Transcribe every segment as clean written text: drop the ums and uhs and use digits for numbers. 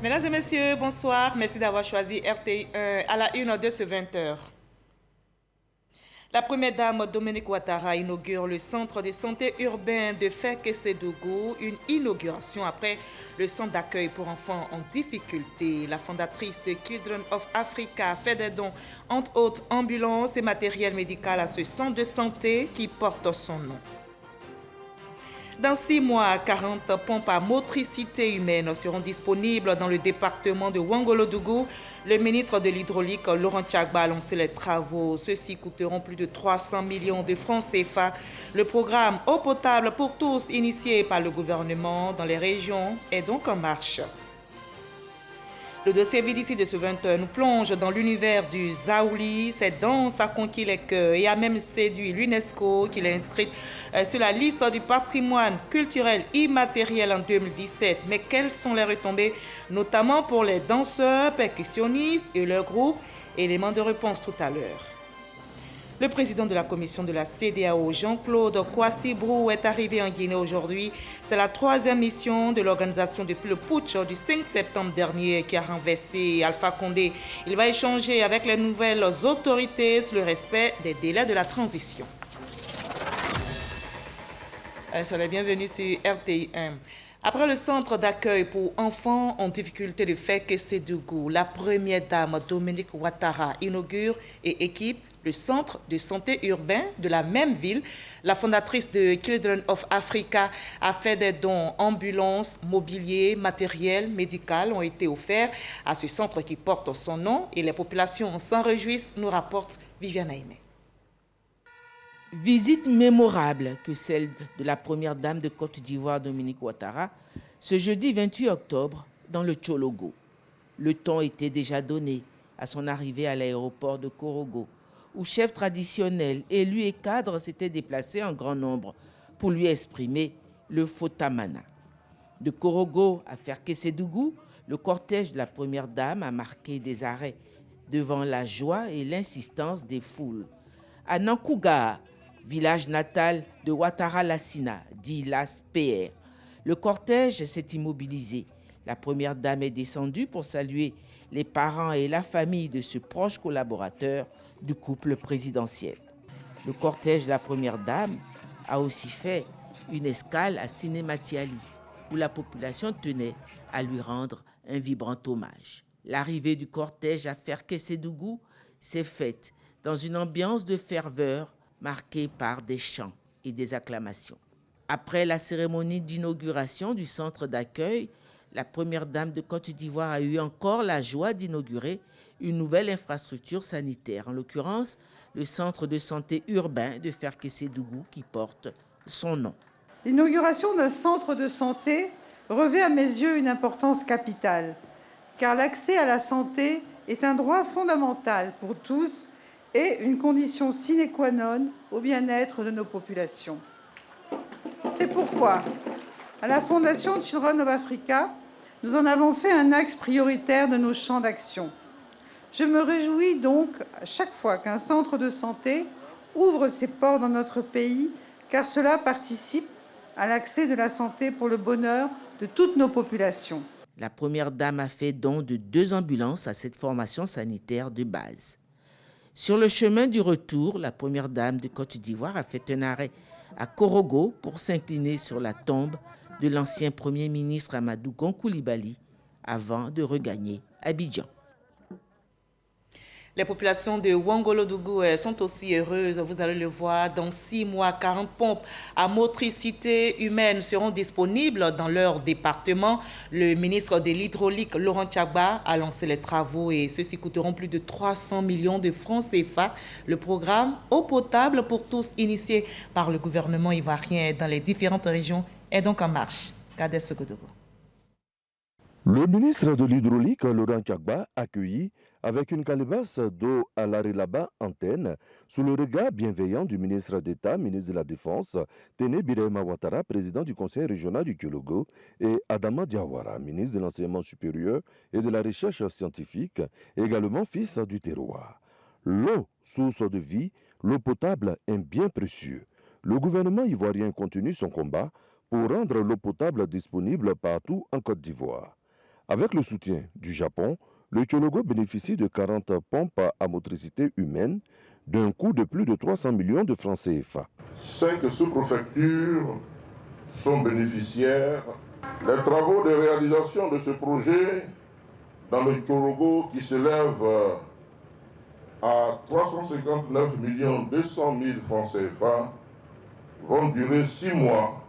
Mesdames et messieurs, bonsoir. Merci d'avoir choisi RTI1 à la une de ce 20h. La première dame Dominique Ouattara inaugure le centre de santé urbain de Fekese-Dougou, une inauguration après le centre d'accueil pour enfants en difficulté. La fondatrice de Children of Africa fait des dons, entre autres ambulances et matériel médical à ce centre de santé qui porte son nom. Dans 6 mois, 40 pompes à motricité humaine seront disponibles dans le département de Ouangolo-Dougou. Le ministre de l'Hydraulique, Laurent Tchagba, a lancé les travaux. Ceux-ci coûteront plus de 300 millions de francs CFA. Le programme Eau potable pour tous, initié par le gouvernement dans les régions, est donc en marche. Le dossier VDC de ce 20h nous plonge dans l'univers du Zaouli. Cette danse a conquis les cœurs et a même séduit l'UNESCO qui l'a inscrite sur la liste du patrimoine culturel immatériel en 2017. Mais quelles sont les retombées, notamment pour les danseurs, percussionnistes et leurs groupes? Élément de réponse tout à l'heure. Le président de la commission de la CEDEAO, Jean-Claude Kouassi-Brou, est arrivé en Guinée aujourd'hui. C'est la 3e mission de l'organisation depuis le putsch du 5 septembre dernier qui a renversé Alpha Condé. Il va échanger avec les nouvelles autorités sur le respect des délais de la transition. Soyez bienvenus sur RTI1. Après le centre d'accueil pour enfants en difficulté de Fekese-Dougou, la première dame Dominique Ouattara inaugure et équipe le centre de santé urbain de la même ville. La fondatrice de Children of Africa a fait des dons ambulances, mobilier, matériel, médical ont été offerts à ce centre qui porte son nom et les populations s'en réjouissent, nous rapporte Viviane Aimé. Visite mémorable que celle de la première dame de Côte d'Ivoire, Dominique Ouattara, ce jeudi 28 octobre dans le Tchologo. Le ton était déjà donné à son arrivée à l'aéroport de Korogo, où chefs traditionnels, élus et cadres s'étaient déplacés en grand nombre pour lui exprimer le Fotamana. De Korogo à Fekese-Dougou, le cortège de la première dame a marqué des arrêts devant la joie et l'insistance des foules. À Nankouga, village natal de Ouattara Lassina, dit Las PR, le cortège s'est immobilisé. La première dame est descendue pour saluer les parents et la famille de ce proche collaborateur du couple présidentiel. Le cortège de la première dame a aussi fait une escale à Sinématiali, où la population tenait à lui rendre un vibrant hommage. L'arrivée du cortège à Fekese-Dougou s'est faite dans une ambiance de ferveur marquée par des chants et des acclamations. Après la cérémonie d'inauguration du centre d'accueil, la première dame de Côte d'Ivoire a eu encore la joie d'inaugurer une nouvelle infrastructure sanitaire, en l'occurrence le centre de santé urbain de Fekese-Dougou qui porte son nom. L'inauguration d'un centre de santé revêt à mes yeux une importance capitale, car l'accès à la santé est un droit fondamental pour tous et une condition sine qua non au bien-être de nos populations. C'est pourquoi, à la Fondation Children of Africa, nous en avons fait un axe prioritaire de nos champs d'action. Je me réjouis donc à chaque fois qu'un centre de santé ouvre ses portes dans notre pays, car cela participe à l'accès de la santé pour le bonheur de toutes nos populations. La première dame a fait don de 2 ambulances à cette formation sanitaire de base. Sur le chemin du retour, la première dame de Côte d'Ivoire a fait un arrêt à Korogo pour s'incliner sur la tombe de l'ancien Premier ministre Amadou Gon Coulibaly avant de regagner Abidjan. Les populations de Ouangolo-Dougou sont aussi heureuses. Vous allez le voir, dans 6 mois, 40 pompes à motricité humaine seront disponibles dans leur département. Le ministre de l'Hydraulique, Laurent Tchagba, a lancé les travaux et ceux-ci coûteront plus de 300 millions de francs CFA. Le programme Eau potable pour tous, initié par le gouvernement ivoirien dans les différentes régions, est donc en marche. Kadès Sogodogo. Le ministre de l'Hydraulique, Laurent Tchagba, accueilli avec une calebasse d'eau à l'Arelaba antenne, sous le regard bienveillant du ministre d'État, ministre de la Défense, Téné Birahima Ouattara, président du conseil régional du Tchologo, et Adama Diawara, ministre de l'Enseignement supérieur et de la Recherche scientifique, également fils du terroir. L'eau, source de vie, l'eau potable, un bien précieux. Le gouvernement ivoirien continue son combat pour rendre l'eau potable disponible partout en Côte d'Ivoire. Avec le soutien du Japon, le Tchologo bénéficie de 40 pompes à motricité humaine d'un coût de plus de 300 millions de francs CFA. 5 sous-préfectures sont bénéficiaires. Les travaux de réalisation de ce projet dans le Tchologo, qui s'élève à 359 200 000 francs CFA, vont durer 6 mois.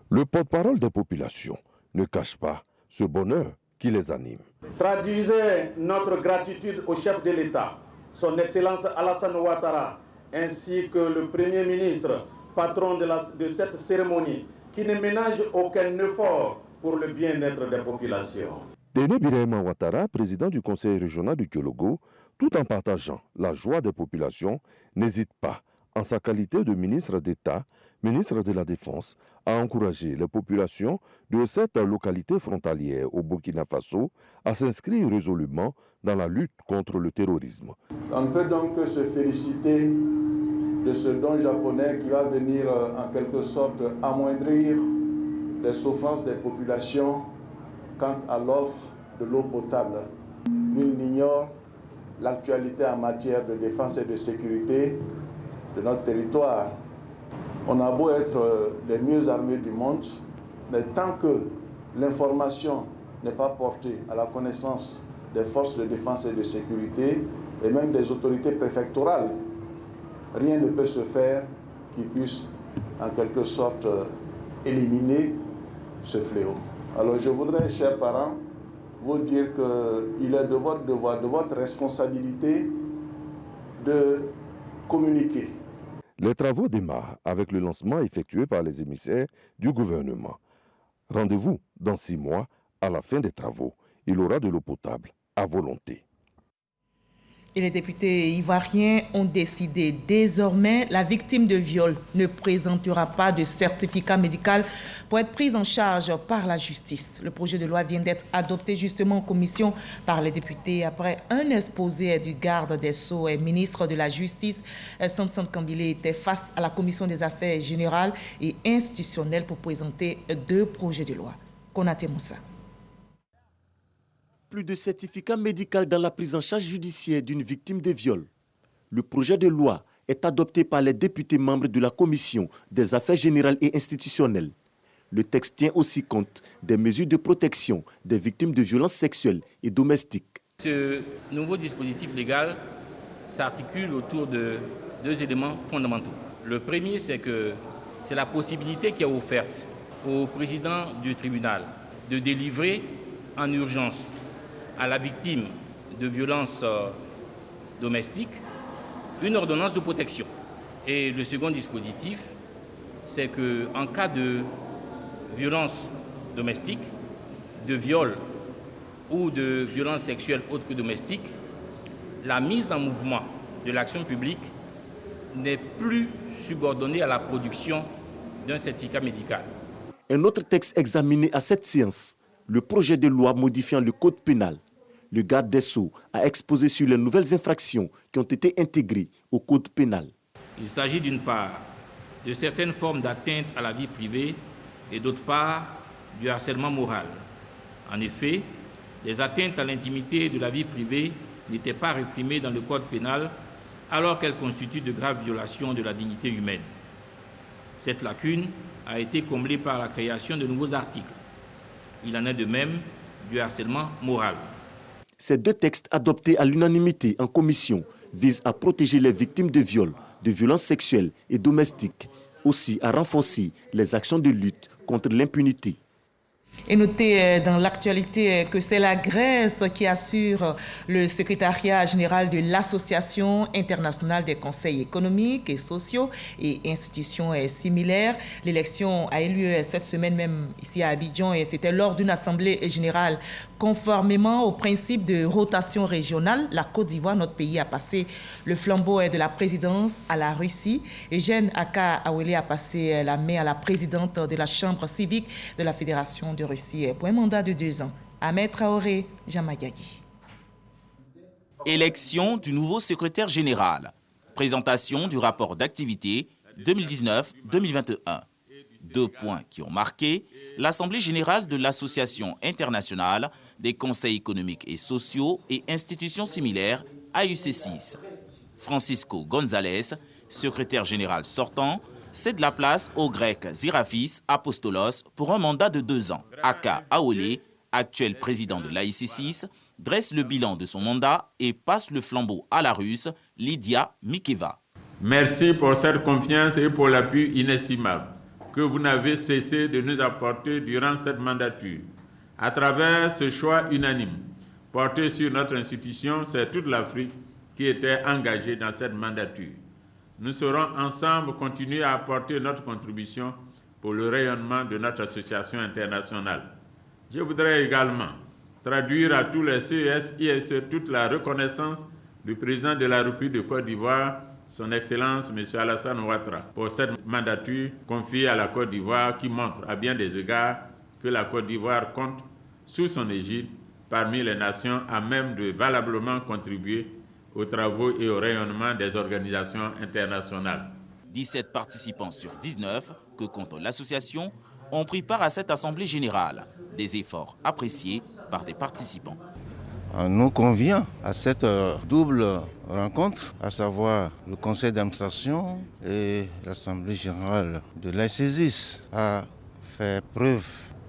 Le porte-parole des populations ne cache pas ce bonheur qui les anime. Traduisez notre gratitude au chef de l'État, son Excellence Alassane Ouattara, ainsi que le Premier ministre, patron de cette cérémonie, qui ne ménage aucun effort pour le bien-être des populations. Téné Birahima Ouattara, président du conseil régional du Tchologo, tout en partageant la joie des populations, n'hésite pas, en sa qualité de ministre d'État, ministre de la Défense, à encourager les populations de cette localité frontalière au Burkina Faso à s'inscrire résolument dans la lutte contre le terrorisme. On peut donc se féliciter de ce don japonais qui va venir en quelque sorte amoindrir les souffrances des populations quant à l'offre de l'eau potable. Nul n'ignore l'actualité en matière de défense et de sécurité de notre territoire. On a beau être les mieux armés du monde, mais tant que l'information n'est pas portée à la connaissance des forces de défense et de sécurité et même des autorités préfectorales, rien ne peut se faire qui puisse en quelque sorte éliminer ce fléau. Alors je voudrais, chers parents, vous dire qu'il est de votre devoir, de votre responsabilité de communiquer. Les travaux démarrent avec le lancement effectué par les émissaires du gouvernement. Rendez-vous dans 6 mois, à la fin des travaux. Il aura de l'eau potable à volonté. Et les députés ivoiriens ont décidé désormais la victime de viol ne présentera pas de certificat médical pour être prise en charge par la justice. Le projet de loi vient d'être adopté justement en commission par les députés après un exposé du garde des Sceaux et ministre de la Justice. Samson Kambile était face à la commission des affaires générales et institutionnelles pour présenter 2 projets de loi. Konaté Moussa. Plus de certificat médical dans la prise en charge judiciaire d'une victime de viol. Le projet de loi est adopté par les députés membres de la Commission des affaires générales et institutionnelles. Le texte tient aussi compte des mesures de protection des victimes de violences sexuelles et domestiques. Ce nouveau dispositif légal s'articule autour de 2 éléments fondamentaux. Le premier, c'est la possibilité qui est offerte au président du tribunal de délivrer en urgence à la victime de violences domestiques une ordonnance de protection. Et le second dispositif, c'est qu'en cas de violence domestique, de viol ou de violence sexuelle autre que domestique, la mise en mouvement de l'action publique n'est plus subordonnée à la production d'un certificat médical. Un autre texte examiné à cette séance, le projet de loi modifiant le code pénal. Le garde des Sceaux a exposé sur les nouvelles infractions qui ont été intégrées au code pénal. Il s'agit d'une part de certaines formes d'atteinte à la vie privée et d'autre part du harcèlement moral. En effet, les atteintes à l'intimité de la vie privée n'étaient pas réprimées dans le code pénal alors qu'elles constituent de graves violations de la dignité humaine. Cette lacune a été comblée par la création de nouveaux articles. Il en est de même du harcèlement moral. Ces 2 textes adoptés à l'unanimité en commission visent à protéger les victimes de viols, de violences sexuelles et domestiques, aussi à renforcer les actions de lutte contre l'impunité. Et notez dans l'actualité que c'est la Grèce qui assure le secrétariat général de l'Association internationale des conseils économiques et sociaux et institutions similaires. L'élection a eu lieu cette semaine même ici à Abidjan et c'était lors d'une assemblée générale. Conformément au principe de rotation régionale, la Côte d'Ivoire, notre pays, a passé le flambeau de la présidence à la Russie. Eugène Aka Awele a passé la main à la présidente de la Chambre civique de la Fédération de Russie pour un mandat de 2 ans. Ahmed Traoré, Jamagagi. Élection du nouveau secrétaire général. Présentation du rapport d'activité 2019-2021. 2 points qui ont marqué l'Assemblée générale de l'Association internationale des conseils économiques et sociaux et institutions similaires AUC6. Francisco González, secrétaire général sortant, cède la place au grec Zirafis Apostolos pour un mandat de 2 ans. Aka Aole, actuel président de l'AIC6, dresse le bilan de son mandat et passe le flambeau à la Russe Lydia Mikeva. Merci pour cette confiance et pour l'appui inestimable que vous n'avez cessé de nous apporter durant cette mandature. À travers ce choix unanime porté sur notre institution, c'est toute l'Afrique qui était engagée dans cette mandature. Nous saurons ensemble continuer à apporter notre contribution pour le rayonnement de notre association internationale. Je voudrais également traduire à tous les CES, ISE toute la reconnaissance du président de la République de Côte d'Ivoire, son Excellence M. Alassane Ouattara, pour cette mandature confiée à la Côte d'Ivoire qui montre à bien des égards que la Côte d'Ivoire compte sous son égide parmi les nations à même de valablement contribuer aux travaux et au rayonnement des organisations internationales. 17 participants sur 19 que compte l'association ont pris part à cette assemblée générale. Des efforts appréciés par des participants. Nous convient à cette double rencontre, à savoir le conseil d'administration et l'assemblée générale de l'AIC6, a fait preuve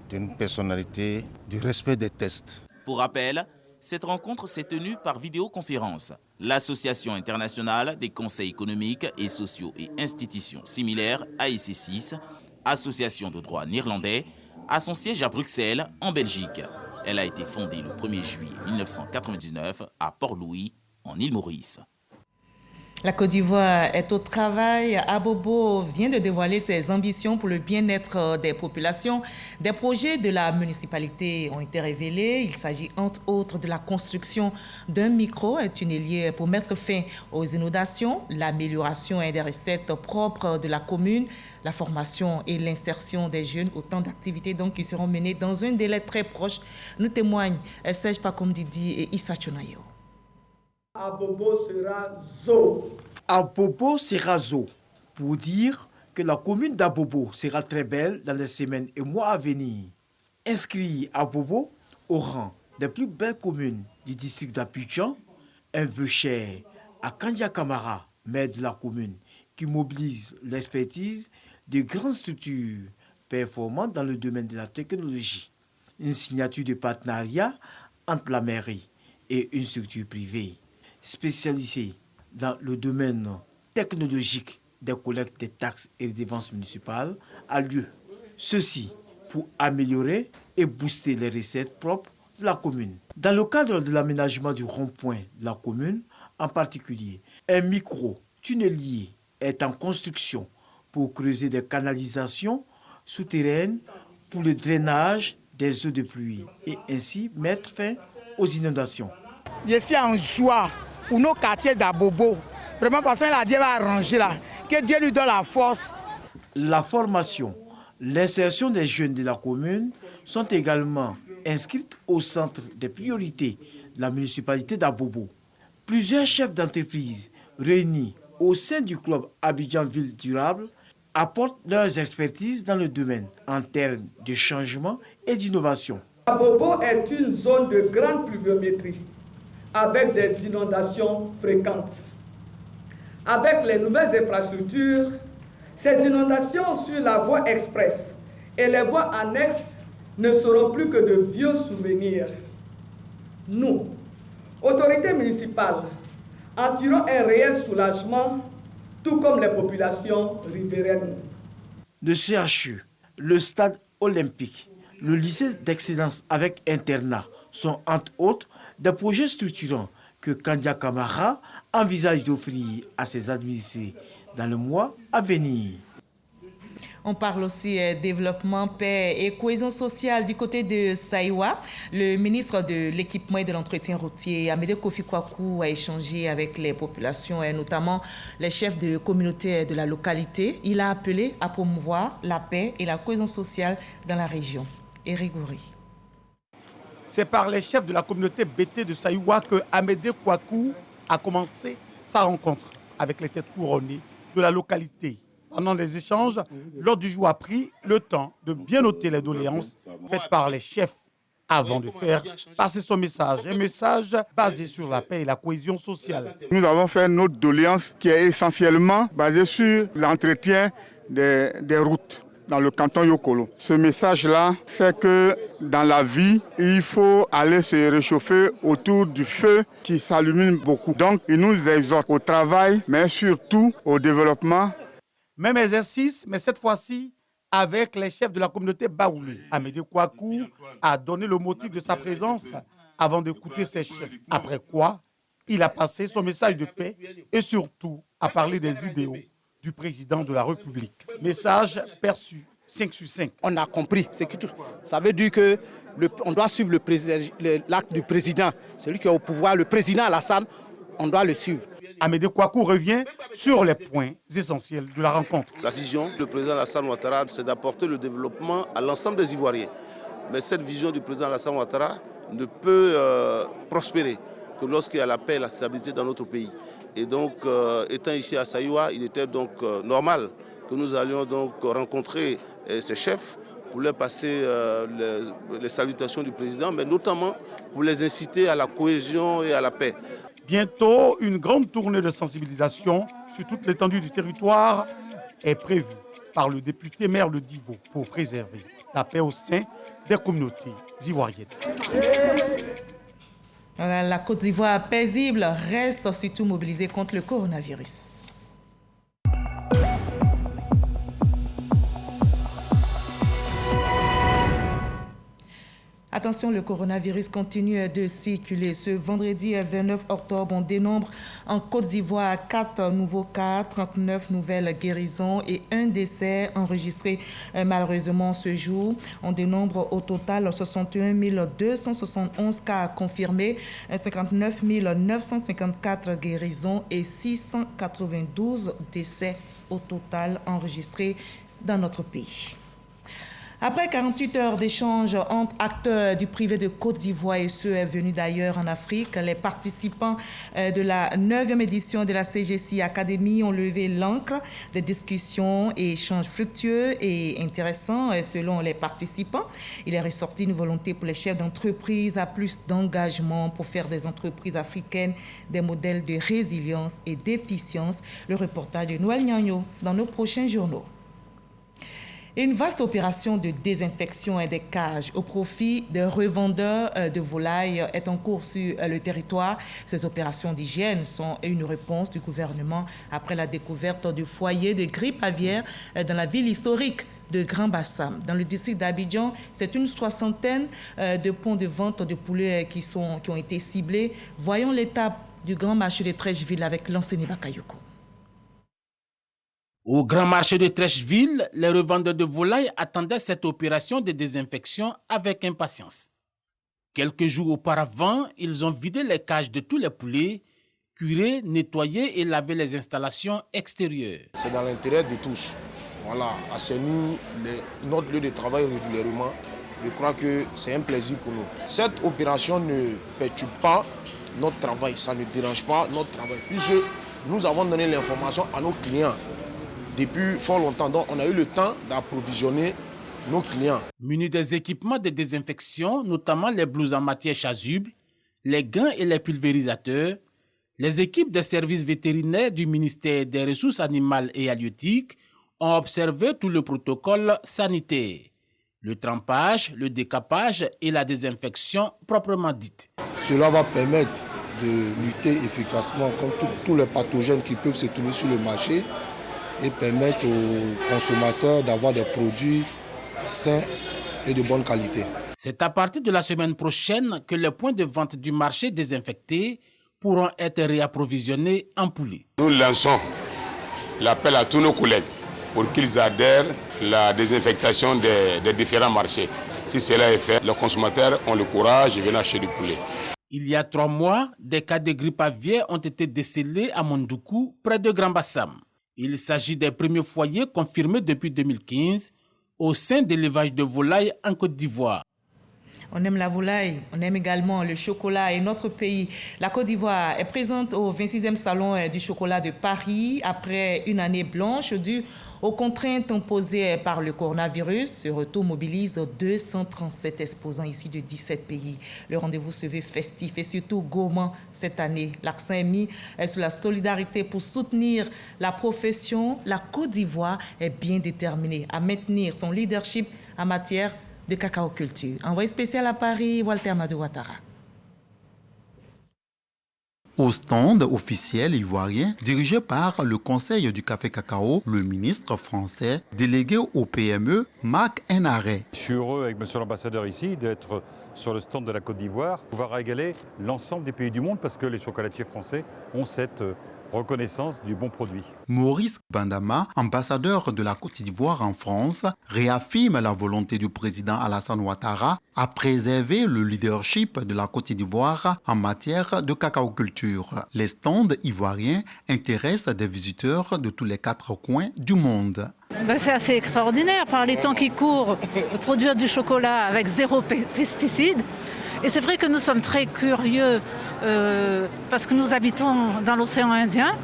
d'une personnalité, du respect des tests. Pour rappel, cette rencontre s'est tenue par vidéoconférence. L'Association internationale des conseils économiques et sociaux et institutions similaires, AIC6, association de droit néerlandais, a son siège à Bruxelles, en Belgique. Elle a été fondée le 1er juillet 1999 à Port-Louis, en Île-Maurice. La Côte d'Ivoire est au travail. Abobo vient de dévoiler ses ambitions pour le bien-être des populations. Des projets de la municipalité ont été révélés. Il s'agit entre autres de la construction d'un micro-tunnelier pour mettre fin aux inondations, l'amélioration des recettes propres de la commune, la formation et l'insertion des jeunes, autant d'activités donc qui seront menées dans un délai très proche. Nous témoignent Serge Pakom Didi et Issa Chonayo. Abobo sera zo. Abobo sera zo, pour dire que la commune d'Abobo sera très belle dans les semaines et mois à venir. Inscrit Abobo au rang des plus belles communes du district d'Abidjan, un vœu cher à Kandia Kamara, maire de la commune, qui mobilise l'expertise de grandes structures performantes dans le domaine de la technologie. Une signature de partenariat entre la mairie et une structure privée spécialisée dans le domaine technologique des collectes des taxes et des dépenses municipales a lieu. Ceci pour améliorer et booster les recettes propres de la commune. Dans le cadre de l'aménagement du rond-point de la commune, en particulier, un micro-tunnelier est en construction pour creuser des canalisations souterraines pour le drainage des eaux de pluie et ainsi mettre fin aux inondations. Je suis en joie pour nos quartiers d'Abobo. Vraiment parce que la Dieu va arranger là. Que Dieu lui donne la force. La formation, l'insertion des jeunes de la commune sont également inscrites au centre des priorités de la municipalité d'Abobo. Plusieurs chefs d'entreprise réunis au sein du club Abidjan Ville Durable apportent leurs expertises dans le domaine en termes de changement et d'innovation. Abobo est une zone de grande pluviométrie avec des inondations fréquentes. Avec les nouvelles infrastructures, ces inondations sur la voie express et les voies annexes ne seront plus que de vieux souvenirs. Nous, autorités municipales, en tirons un réel soulagement, tout comme les populations riveraines. Le CHU, le stade olympique, le lycée d'excellence avec internat sont entre autres des projets structurants que Kandia Kamara envisage d'offrir à ses administrés dans le mois à venir. On parle aussi développement, paix et cohésion sociale du côté de Saïwa. Le ministre de l'équipement et de l'entretien routier, Amédée Kofi Kwaku, a échangé avec les populations et notamment les chefs de communauté de la localité. Il a appelé à promouvoir la paix et la cohésion sociale dans la région. Éric Goury. C'est par les chefs de la communauté BT de Saïwa que Amédée Kwaku a commencé sa rencontre avec les têtes couronnées de la localité. Pendant les échanges, l'ordre du jour a pris le temps de bien noter les doléances faites par les chefs avant de faire passer son message. Un message basé sur la paix et la cohésion sociale. Nous avons fait notre doléance qui est essentiellement basée sur l'entretien des routes dans le canton Yokolo. Ce message-là, c'est que dans la vie, il faut aller se réchauffer autour du feu qui s'allumine beaucoup. Donc, il nous exhorte au travail, mais surtout au développement. Même exercice, mais cette fois-ci avec les chefs de la communauté Baoulé. Amédée Kouakou a donné le motif de sa présence avant d'écouter ses chefs. Après quoi, il a passé son message de paix et surtout a parlé des idéaux du président de la République. Message perçu 5 sur 5. On a compris. Ça veut dire qu'on doit suivre l'acte du président. Celui qui est au pouvoir, le président Alassane, on doit le suivre. Amédée Kouakou revient sur les points essentiels de la rencontre. La vision du président Alassane Ouattara, c'est d'apporter le développement à l'ensemble des Ivoiriens. Mais cette vision du président Alassane Ouattara ne peut prospérer que lorsqu'il y a la paix et la stabilité dans notre pays. Et donc, étant ici à Saïwa, il était donc normal que nous allions donc rencontrer ces chefs pour leur passer les salutations du président, mais notamment pour les inciter à la cohésion et à la paix. Bientôt, une grande tournée de sensibilisation sur toute l'étendue du territoire est prévue par le député maire de Divo pour préserver la paix au sein des communautés ivoiriennes. Voilà, la Côte d'Ivoire paisible reste surtout mobilisée contre le coronavirus. Attention, le coronavirus continue de circuler. Ce vendredi 29 octobre, on dénombre en Côte d'Ivoire 4 nouveaux cas, 39 nouvelles guérisons et un décès enregistré malheureusement ce jour. On dénombre au total 61 271 cas confirmés, 59 954 guérisons et 692 décès au total enregistrés dans notre pays. Après 48 heures d'échange entre acteurs du privé de Côte d'Ivoire et ceux venus d'ailleurs en Afrique, les participants de la 9e édition de la CGC Academy ont levé l'encre de discussions et échanges fructueux et intéressants selon les participants. Il est ressorti une volonté pour les chefs d'entreprise à plus d'engagement pour faire des entreprises africaines des modèles de résilience et d'efficience. Le reportage de Noël Nyagno dans nos prochains journaux. Une vaste opération de désinfection des cages au profit des revendeurs de volailles est en cours sur le territoire. Ces opérations d'hygiène sont une réponse du gouvernement après la découverte de foyers de grippe aviaire dans la ville historique de Grand Bassam. Dans le district d'Abidjan, c'est une 60aine de points de vente de poulets qui ont été ciblés. Voyons l'étape du grand marché de Trècheville avec l'enseignant Bakayoko. Au grand marché de Trècheville, les revendeurs de volailles attendaient cette opération de désinfection avec impatience. Quelques jours auparavant, ils ont vidé les cages de tous les poulets, curé, nettoyé et lavé les installations extérieures. C'est dans l'intérêt de tous. Voilà, assainir notre lieu de travail régulièrement, je crois que c'est un plaisir pour nous. Cette opération ne perturbe pas notre travail, ça ne dérange pas notre travail, puisque nous avons donné l'information à nos clients. Depuis fort longtemps, donc on a eu le temps d'approvisionner nos clients. Munis des équipements de désinfection, notamment les blouses en matière chasuble, les gants et les pulvérisateurs, les équipes des services vétérinaires du ministère des Ressources animales et halieutiques ont observé tout le protocole sanitaire. Le trempage, le décapage et la désinfection proprement dite. Cela va permettre de lutter efficacement contre tous les pathogènes qui peuvent se trouver sur le marché et permettre aux consommateurs d'avoir des produits sains et de bonne qualité. C'est à partir de la semaine prochaine que les points de vente du marché désinfectés pourront être réapprovisionnés en poulet. Nous lançons l'appel à tous nos collègues pour qu'ils adhèrent à la désinfectation des différents marchés. Si cela est fait, les consommateurs ont le courage de venir acheter du poulet. Il y a 3 mois, des cas de grippe aviaire ont été décelés à Mondoukou, près de Grand Bassam. Il s'agit des premiers foyers confirmés depuis 2015 au sein de l'élevage de volailles en Côte d'Ivoire. On aime la volaille, on aime également le chocolat et notre pays. La Côte d'Ivoire est présente au 26e Salon du chocolat de Paris après une année blanche due aux contraintes imposées par le coronavirus. Ce retour mobilise 237 exposants issus de 17 pays. Le rendez-vous se veut festif et surtout gourmand cette année. L'accent est mis sur la solidarité pour soutenir la profession. La Côte d'Ivoire est bien déterminée à maintenir son leadership en matière de cacao culture. Envoyé spécial à Paris, Walter Amadou Ouattara. Au stand officiel ivoirien dirigé par le Conseil du café cacao, le ministre français délégué au PME, Marc Henaré. Je suis heureux avec monsieur l'ambassadeur ici d'être sur le stand de la Côte d'Ivoire, pouvoir régaler l'ensemble des pays du monde parce que les chocolatiers français ont cette reconnaissance du bon produit. Maurice Bandama, ambassadeur de la Côte d'Ivoire en France, réaffirme la volonté du président Alassane Ouattara à préserver le leadership de la Côte d'Ivoire en matière de cacaoculture. Les stands ivoiriens intéressent des visiteurs de tous les 4 coins du monde. C'est assez extraordinaire par les temps qui courent, produire du chocolat avec 0 pesticides. Et c'est vrai que nous sommes très curieux parce que nous habitons dans l'océan Indien.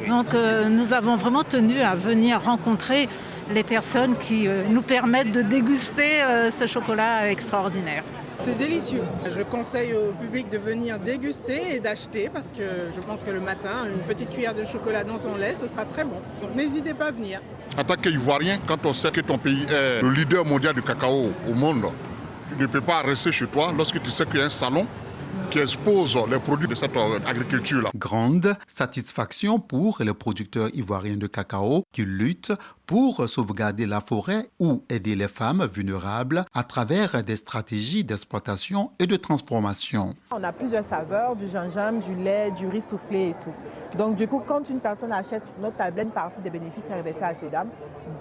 Donc nous avons vraiment tenu à venir rencontrer les personnes qui nous permettent de déguster ce chocolat extraordinaire. C'est délicieux. Je conseille au public de venir déguster et d'acheter parce que je pense que le matin, une petite cuillère de chocolat dans son lait, ce sera très bon. Donc n'hésitez pas à venir. En tant qu'Ivoirien, quand on sait que ton pays est le leader mondial du cacao au monde, tu ne peux pas rester chez toi lorsque tu sais qu'il y a un salon qui expose les produits de cette agriculture-là. Grande satisfaction pour les producteurs ivoiriens de cacao qui luttent pour sauvegarder la forêt ou aider les femmes vulnérables à travers des stratégies d'exploitation et de transformation. On a plusieurs saveurs, du gingembre, du lait, du riz soufflé et tout. Donc du coup, quand une personne achète notre tablette, une partie des bénéfices est reversée à ces dames,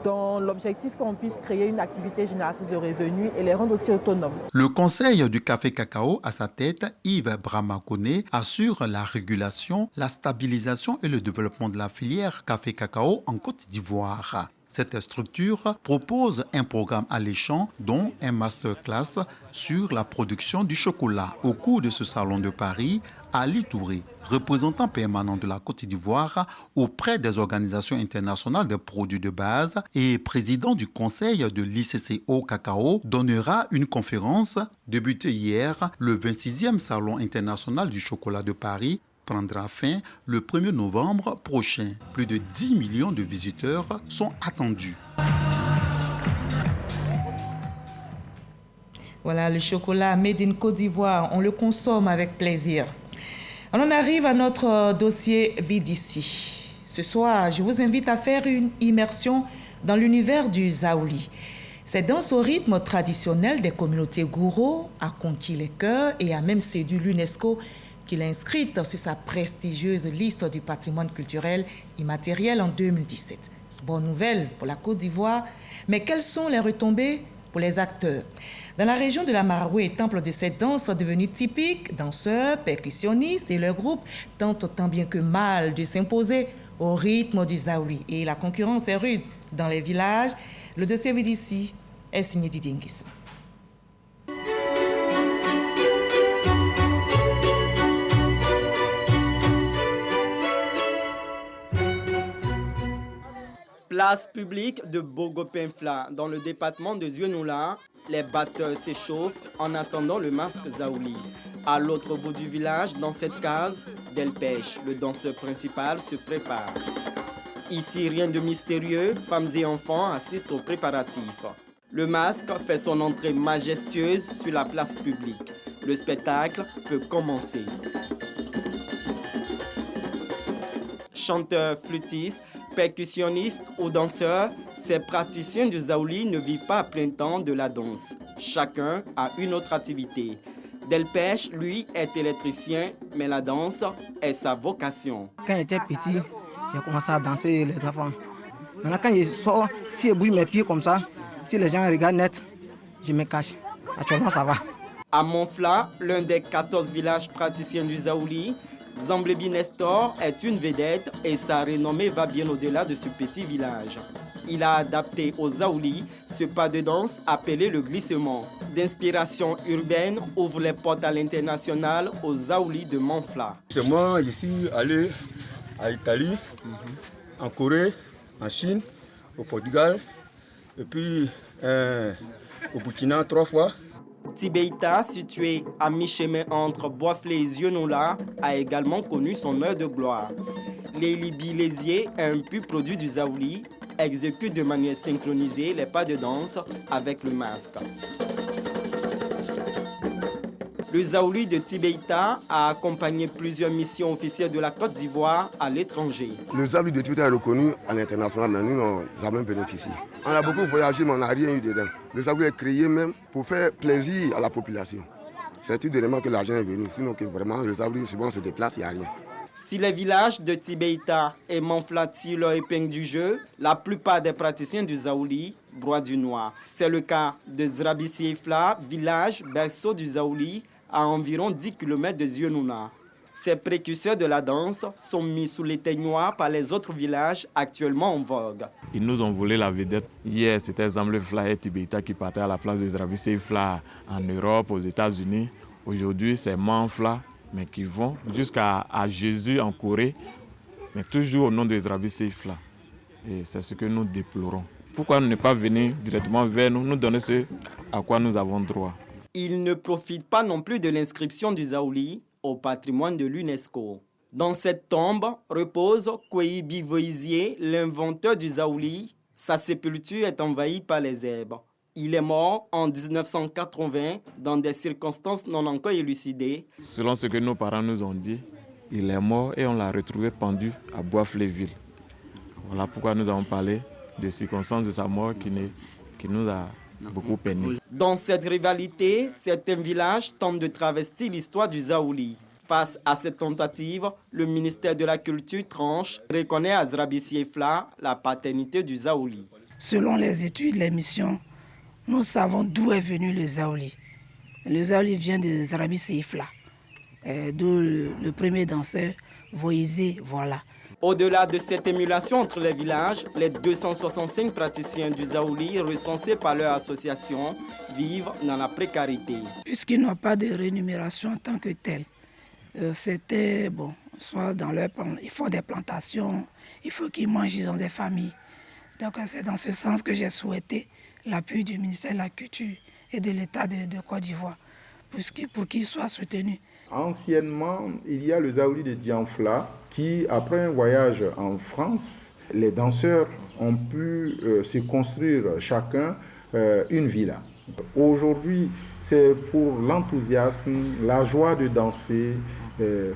dans l'objectif qu'on puisse créer une activité génératrice de revenus et les rendre aussi autonomes. Le Conseil du café cacao, à sa tête, Yves Brahma-Koné, assure la régulation, la stabilisation et le développement de la filière café cacao en Côte d'Ivoire. Cette structure propose un programme alléchant, dont un masterclass sur la production du chocolat. Au cours de ce salon de Paris, Ali Touré, représentant permanent de la Côte d'Ivoire auprès des organisations internationales des produits de base et président du conseil de l'ICCO Cacao, donnera une conférence débutée hier. Le 26e Salon international du chocolat de Paris prendra fin le 1er novembre prochain. Plus de 10 millions de visiteurs sont attendus. Voilà, le chocolat made in Côte d'Ivoire, on le consomme avec plaisir. On en arrive à notre dossier Vie d'ici. Ce soir, je vous invite à faire une immersion dans l'univers du Zaouli. Cette danse au rythme traditionnel des communautés gouro a conquis les cœurs et a même séduit l'UNESCO qui l'a inscrite sur sa prestigieuse liste du patrimoine culturel immatériel en 2017. Bonne nouvelle pour la Côte d'Ivoire, mais quelles sont les retombées pour les acteurs? Dans la région de la Maraoué, temple de cette danse devenue typique, danseurs, percussionnistes et leur groupe tentent tant bien que mal de s'imposer au rythme du Zaouli. Et la concurrence est rude dans les villages. Le dossier d'ici est signé Didier Nguissa. Place publique de Bogo-Penfla, dans le département de Zouenoula, les batteurs s'échauffent en attendant le masque Zaouli. À l'autre bout du village, dans cette case, Delpech, le danseur principal, se prépare. Ici, rien de mystérieux, femmes et enfants assistent aux préparatifs. Le masque fait son entrée majestueuse sur la place publique. Le spectacle peut commencer. Chanteurs, flûtistes, percussionnistes ou danseurs, ces praticiens du Zaouli ne vivent pas à plein temps de la danse. Chacun a une autre activité. Delpech, lui, est électricien, mais la danse est sa vocation. Quand j'étais petit, j'ai commencé à danser les enfants. Maintenant, quand je sors, si je bouge mes pieds comme ça, si les gens regardent net, je me cache. Actuellement, ça va. À Monfla, l'un des 14 villages praticiens du Zaouli, Zamblebi Nestor est une vedette et sa renommée va bien au-delà de ce petit village. Il a adapté au Zaouli ce ce pas de danse appelé le glissement, d'inspiration urbaine, ouvre les portes à l'international aux Zaoulis de Manfla. C'est moi, je suis allé à Italie, en Corée, en Chine, au Portugal, et puis au Burkina 3 fois. Tibeita, situé à mi-chemin entre Boisflé et Zionola, a également connu son heure de gloire. Les Libi-Lésiers, un pur produit du Zaouli, exécutent de manière synchronisée les pas de danse avec le masque. Le Zaouli de Tibeita a accompagné plusieurs missions officielles de la Côte d'Ivoire à l'étranger. Le Zaouli de Tibeita est reconnu à l'international, mais nous n'avons jamais bénéficié. On a beaucoup voyagé, mais on n'a rien eu dedans. Le Zaouli est créé même pour faire plaisir à la population. C'est tout dernièrement que l'argent est venu. Sinon, que vraiment, le Zaouli, souvent, se déplace, il n'y a rien. Si les villages de Tibeita et Manfla tirent leur épingle du jeu, la plupart des praticiens du Zaouli broient du noir. C'est le cas de Zrabissi-Ifla, village berceau du Zaouli, à environ 10 km de Zionouna. Ces précurseurs de la danse sont mis sous l'éteignoir par les autres villages actuellement en vogue. Ils nous ont volé la vedette. Hier, c'était Zamble-Fla et Tibeita qui partaient à la place de Zrabissi-Fla en Europe, aux États-Unis. Aujourd'hui, c'est Manfla, mais qui vont jusqu'à Jésus en Corée, mais toujours au nom de Zrabissi-Fla. Et c'est ce que nous déplorons. Pourquoi ne pas venir directement vers nous, nous donner ce à quoi nous avons droit? Il ne profite pas non plus de l'inscription du Zaouli au patrimoine de l'UNESCO. Dans cette tombe repose Kweibi Voisier, l'inventeur du Zaouli. Sa sépulture est envahie par les herbes. Il est mort en 1980 dans des circonstances non encore élucidées. Selon ce que nos parents nous ont dit, il est mort et on l'a retrouvé pendu à Boisfléville. Voilà pourquoi nous avons parlé des circonstances de sa mort qui nous a beaucoup peiné. Dans cette rivalité, certains villages tentent de travestir l'histoire du Zaouli. Face à cette tentative, le ministère de la Culture tranche, reconnaît à Zrabissi-Ifla la paternité du Zaouli. Selon les études, les missions, nous savons d'où est venu le Zaouli. Le Zaouli vient de Zrabissi-Ifla, d'où le premier danseur, Voisé, voilà. Au-delà de cette émulation entre les villages, les 265 praticiens du Zaouli recensés par leur association vivent dans la précarité. Puisqu'ils n'ont pas de rémunération en tant que tel, c'était bon, soit ils font des plantations, il faut qu'ils mangent, ils ont des familles. Donc c'est dans ce sens que j'ai souhaité l'appui du ministère de la Culture et de l'État de Côte d'Ivoire pour qu'ils soient soutenus. Anciennement, il y a le Zaouli de Dianfla qui, après un voyage en France, les danseurs ont pu se construire chacun une villa. Aujourd'hui, c'est pour l'enthousiasme, la joie de danser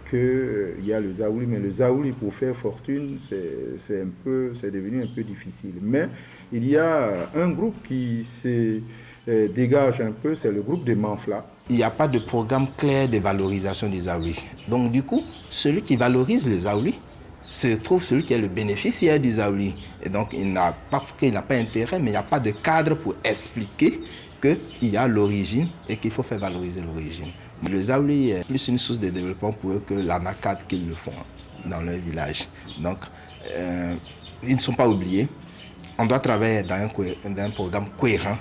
qu'il y a le Zaouli. Mais le Zaouli, pour faire fortune, c'est devenu un peu difficile. Mais il y a un groupe qui se dégage un peu, c'est le groupe de Manfla. Il n'y a pas de programme clair de valorisation du Zaouli. Donc du coup, celui qui valorise le Zaouli se trouve celui qui est le bénéficiaire du Zaouli. Et donc il n'a pas intérêt, mais il n'y a pas de cadre pour expliquer qu'il y a l'origine et qu'il faut faire valoriser l'origine. Le Zaouli est plus une source de développement pour eux que l'anacad qu'ils le font dans leur village. Donc ils ne sont pas oubliés. On doit travailler dans un programme cohérent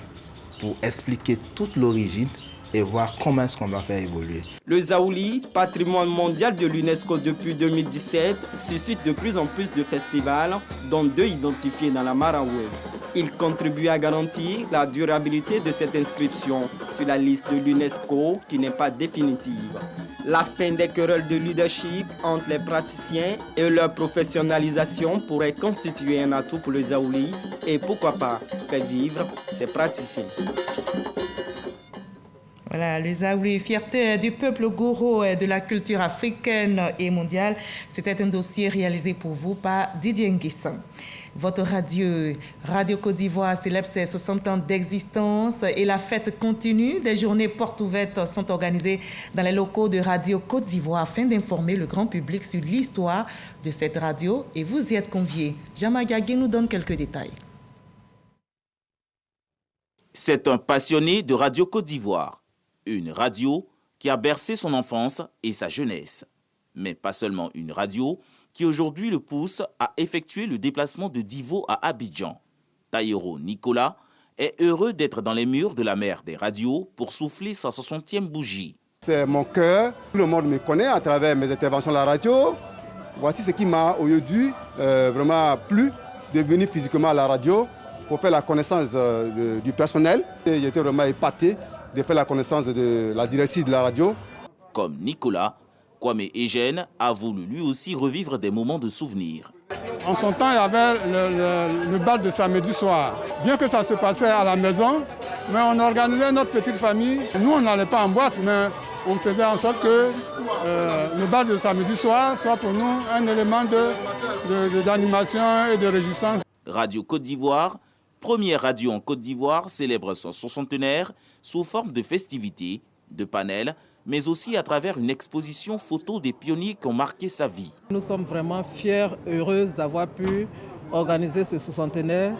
pour expliquer toute l'origine et voir comment est-ce qu'on va faire évoluer. Le Zaouli, patrimoine mondial de l'UNESCO depuis 2017, suscite de plus en plus de festivals, dont 2 identifiés dans la Maraoué. Il contribue à garantir la durabilité de cette inscription sur la liste de l'UNESCO qui n'est pas définitive. La fin des querelles de leadership entre les praticiens et leur professionnalisation pourrait constituer un atout pour le Zaouli et pourquoi pas faire vivre ses praticiens. Voilà, le Zaouli, fierté du peuple gouro de la culture africaine et mondiale. C'était un dossier réalisé pour vous par Didier Nguissan. Votre Radio Côte d'Ivoire célèbre ses 60 ans d'existence et la fête continue. Des journées portes ouvertes sont organisées dans les locaux de Radio Côte d'Ivoire afin d'informer le grand public sur l'histoire de cette radio et vous y êtes conviés. Jamagagé nous donne quelques détails. C'est un passionné de Radio Côte d'Ivoire. Une radio qui a bercé son enfance et sa jeunesse. Mais pas seulement une radio qui aujourd'hui le pousse à effectuer le déplacement de Divo à Abidjan. Taïro Nicolas est heureux d'être dans les murs de la mer des radios pour souffler sa 60e bougie. C'est mon cœur, tout le monde me connaît à travers mes interventions à la radio. Voici ce qui m'a aujourd'hui vraiment plu de venir physiquement à la radio pour faire la connaissance du personnel. J'ai été vraiment épaté de faire la connaissance de la directrice de la radio. Comme Nicolas, Kwame Eugène a voulu lui aussi revivre des moments de souvenirs. En son temps, il y avait le bal de samedi soir. Bien que ça se passait à la maison, mais on organisait notre petite famille. Nous, on n'allait pas en boîte, mais on faisait en sorte que le bal de samedi soir soit pour nous un élément d'animation et de réjouissance. Radio Côte d'Ivoire, première radio en Côte d'Ivoire, célèbre son 60e sous forme de festivités, de panels, mais aussi à travers une exposition photo des pionniers qui ont marqué sa vie. Nous sommes vraiment fiers, heureuses d'avoir pu organiser ce 60e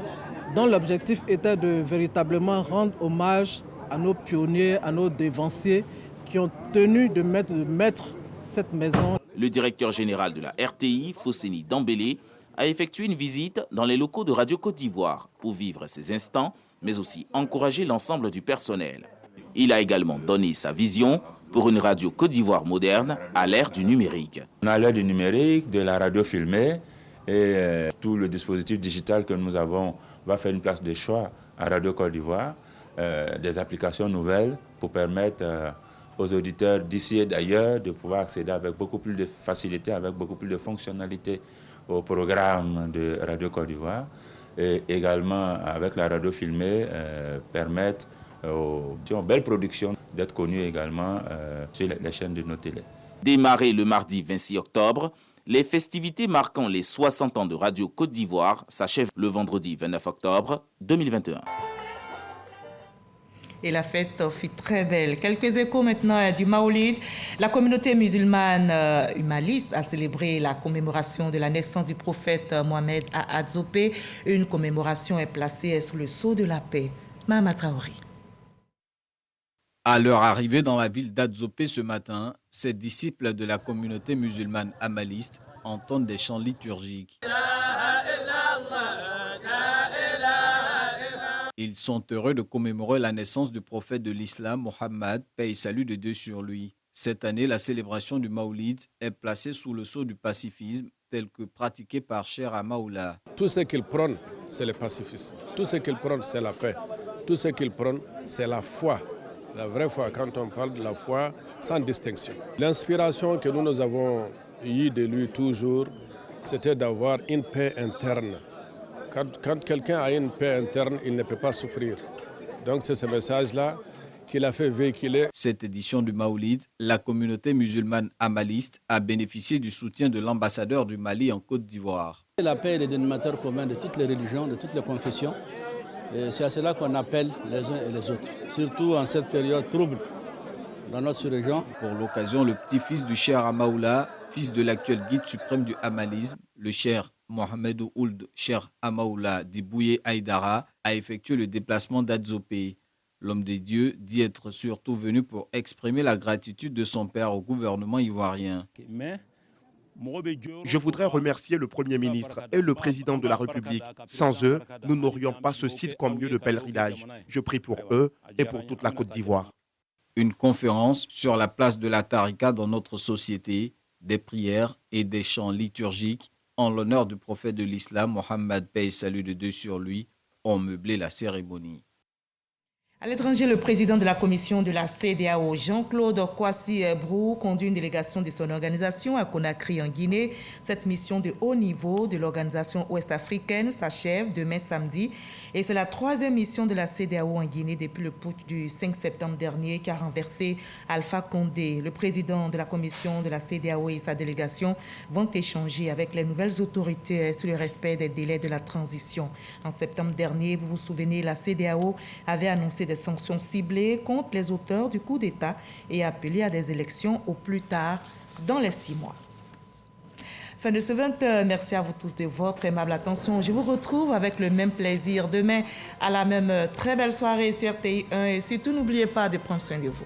dont l'objectif était de véritablement rendre hommage à nos pionniers, à nos dévanciers qui ont tenu de mettre cette maison. Le directeur général de la RTI, Fosseni Dambélé, a effectué une visite dans les locaux de Radio Côte d'Ivoire pour vivre ces instants, mais aussi encourager l'ensemble du personnel. Il a également donné sa vision pour une radio Côte d'Ivoire moderne à l'ère du numérique. On a l'ère du numérique, de la radio filmée et tout le dispositif digital que nous avons va faire une place de choix à Radio Côte d'Ivoire, des applications nouvelles pour permettre aux auditeurs d'ici et d'ailleurs de pouvoir accéder avec beaucoup plus de facilité, avec beaucoup plus de fonctionnalités au programme de Radio Côte d'Ivoire et également avec la radio filmée permettre aux belles productions d'être connues également sur les chaînes de nos télés. Démarré le mardi 26 octobre, les festivités marquant les 60 ans de Radio Côte d'Ivoire s'achèvent le vendredi 29 octobre 2021. Et la fête fut très belle. Quelques échos maintenant du Maoulid. La communauté musulmane humaniste a célébré la commémoration de la naissance du prophète Mohamed à Adzopé. Une commémoration est placée sous le sceau de la paix. Mahama Traoré. À leur arrivée dans la ville d'Adzopé ce matin, ces disciples de la communauté musulmane amaliste entendent des chants liturgiques. Ils sont heureux de commémorer la naissance du prophète de l'islam, Mohammed, paix et salut de Dieu sur lui. Cette année, la célébration du Maoulid est placée sous le sceau du pacifisme tel que pratiqué par Cheikh Amaoula. Tout ce qu'ils prônent, c'est le pacifisme. Tout ce qu'ils prônent, c'est la paix. Tout ce qu'ils prônent, c'est la foi. La vraie foi, quand on parle de la foi, sans distinction. L'inspiration que nous avons eue de lui toujours, c'était d'avoir une paix interne. Quand quelqu'un a une paix interne, il ne peut pas souffrir. Donc c'est ce message-là qu'il a fait véhiculer. Cette édition du Maoulid, la communauté musulmane amaliste a bénéficié du soutien de l'ambassadeur du Mali en Côte d'Ivoire. La paix est le dénominateur commun de toutes les religions, de toutes les confessions. C'est à cela qu'on appelle les uns et les autres, surtout en cette période trouble dans notre région. Pour l'occasion, le petit-fils du Cheikh Amaoula, fils de l'actuel guide suprême du hamalisme, le Cheikh Mohamed Ould Cheikh Amaoula d'Ibouye Haïdara, a effectué le déplacement d'Adzopé. L'homme des dieux dit être surtout venu pour exprimer la gratitude de son père au gouvernement ivoirien. Je voudrais remercier le Premier ministre et le Président de la République. Sans eux, nous n'aurions pas ce site comme lieu de pèlerinage. Je prie pour eux et pour toute la Côte d'Ivoire. Une conférence sur la place de la Tarika dans notre société, des prières et des chants liturgiques en l'honneur du prophète de l'islam, Mohammed, paix et salut de Dieu sur lui, ont meublé la cérémonie. À l'étranger, le président de la commission de la CEDEAO, Jean-Claude Kwasi Brou, conduit une délégation de son organisation à Conakry, en Guinée. Cette mission de haut niveau de l'organisation ouest-africaine s'achève demain samedi. Et c'est la troisième mission de la CEDEAO en Guinée depuis le putsch du 5 septembre dernier qui a renversé Alpha Condé. Le président de la commission de la CEDEAO et sa délégation vont échanger avec les nouvelles autorités sur le respect des délais de la transition. En septembre dernier, vous vous souvenez, la CEDEAO avait annoncé des sanctions ciblées contre les auteurs du coup d'État et appelé à des élections au plus tard dans les 6 mois. Fin de ce 20h. Merci à vous tous de votre aimable attention. Je vous retrouve avec le même plaisir demain à la même heure. Très belle soirée sur RTI 1 et surtout n'oubliez pas de prendre soin de vous.